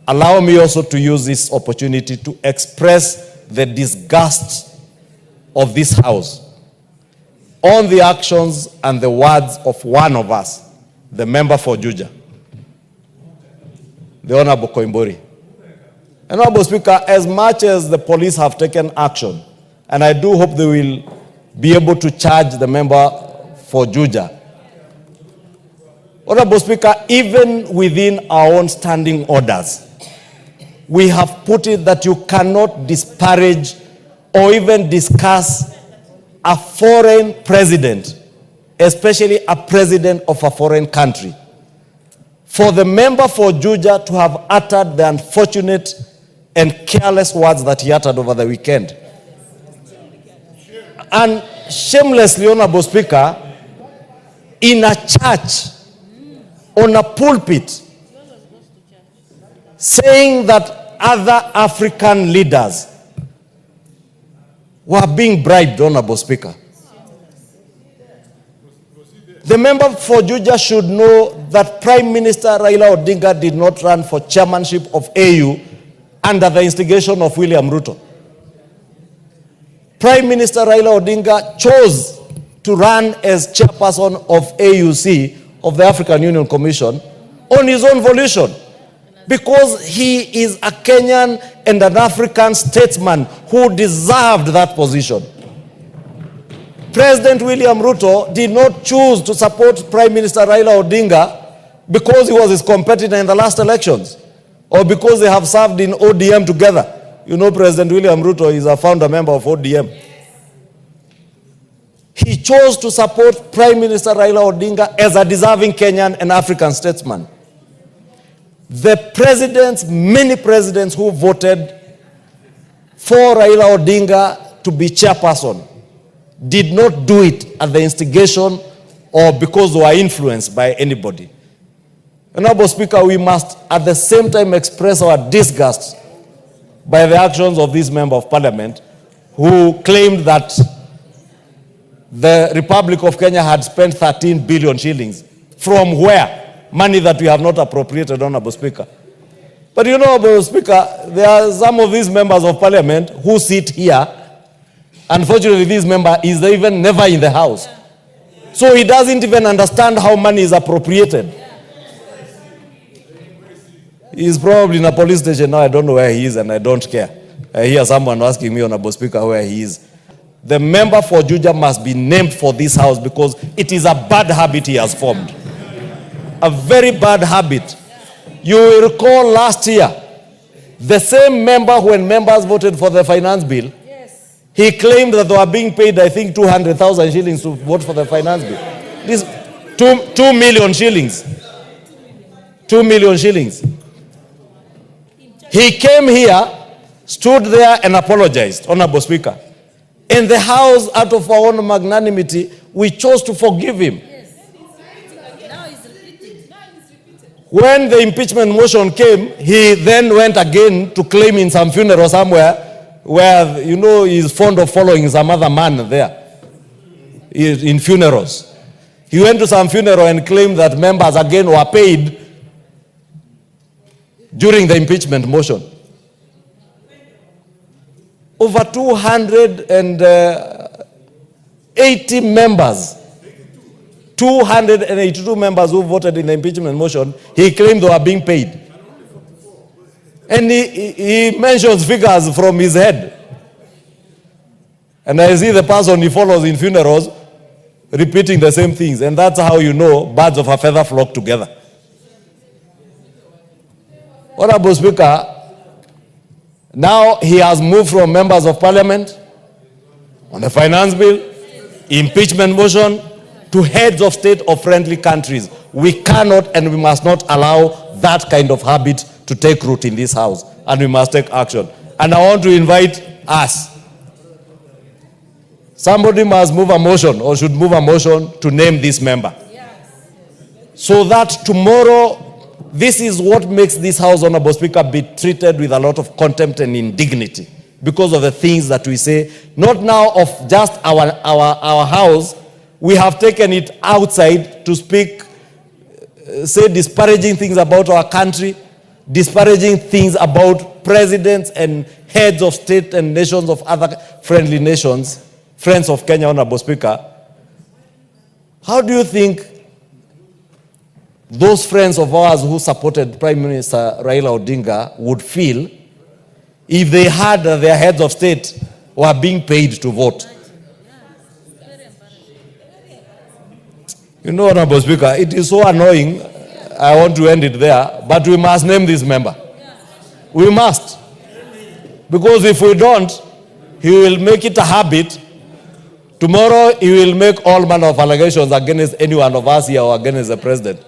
allow me also to use this opportunity to express the disgust of this House on the actions and the words of one of us, the member for Juja, the Honorable Koimburi. Honorable Speaker, as much as the police have taken action, and I do hope they will be able to charge the member for Juja, Honorable Speaker, even within our own standing orders, we have put it that you cannot disparage or even discuss a foreign president, especially a president of a foreign country. For the member for Juja to have uttered the unfortunate and careless words that he uttered over the weekend. And shamelessly, Honorable Speaker, in a church, on a pulpit, saying that other African leaders were being bribed, Honorable Speaker. The member for Juja should know that Prime Minister Raila Odinga did not run for chairmanship of AU under the instigation of William Ruto. Prime Minister Raila Odinga chose to run as chairperson of AUC, of the African Union Commission, on his own volition, because he is a Kenyan and an African statesman who deserved that position. President William Ruto did not choose to support Prime Minister Raila Odinga because he was his competitor in the last elections, or because they have served in ODM together. You know, President William Ruto is a founder member of ODM. He chose to support Prime Minister Raila Odinga as a deserving Kenyan and African statesman. The presidents, many presidents who voted for Raila Odinga to be chairperson, did not do it at the instigation or because they were influenced by anybody. Honorable Speaker, we must at the same time express our disgust by the actions of this member of parliament who claimed that the Republic of Kenya had spent 13 billion shillings. From where? Money that we have not appropriated, Honorable Speaker. But you know, Honorable Speaker, there are some of these members of parliament who sit here. Unfortunately, this member is even never in the House. So he doesn't even understand how money is appropriated. He's probably in a police station now. I don't know where he is and I don't care. I hear someone asking me, Honorable Speaker, where he is. The member for Juja must be named for this House because it is a bad habit he has formed. A very bad habit. You will recall last year, the same member, when members voted for the finance bill, he claimed that they were being paid, I think, 200,000 shillings to vote for the finance bill. This 2 million shillings. 2 million shillings. He came here, stood there and apologized, Honorable Speaker. In the House, out of our own magnanimity, we chose to forgive him. When the impeachment motion came, he then went again to claim in some funeral somewhere where, you know, he's fond of following some other man there in funerals. He went to some funeral and claimed that members again were paid during the impeachment motion. Over 280 members, 282 members who voted in the impeachment motion, he claimed they were being paid. And he mentions figures from his head. And I see the person he follows in funerals repeating the same things. And that's how you know birds of a feather flock together. Honorable Speaker, now he has moved from members of parliament on the finance bill, impeachment motion, to heads of state of friendly countries. We cannot and we must not allow that kind of habit to take root in this House, and we must take action. And I want to invite us. Somebody must move a motion or should move a motion to name this member. So that tomorrow, this is what makes this House, Honorable Speaker, be treated with a lot of contempt and indignity because of the things that we say, not now of just our House. We have taken it outside to speak, say disparaging things about our country, disparaging things about presidents and heads of state and nations of other friendly nations, friends of Kenya, Honorable Speaker, how do you think those friends of ours who supported Prime Minister Raila Odinga would feel if they had their heads of state were being paid to vote? You know, Honorable Speaker, it is so annoying. I want to end it there, but we must name this member. We must. Because if we don't, he will make it a habit. Tomorrow, he will make all manner of allegations against any one of us here or against the president.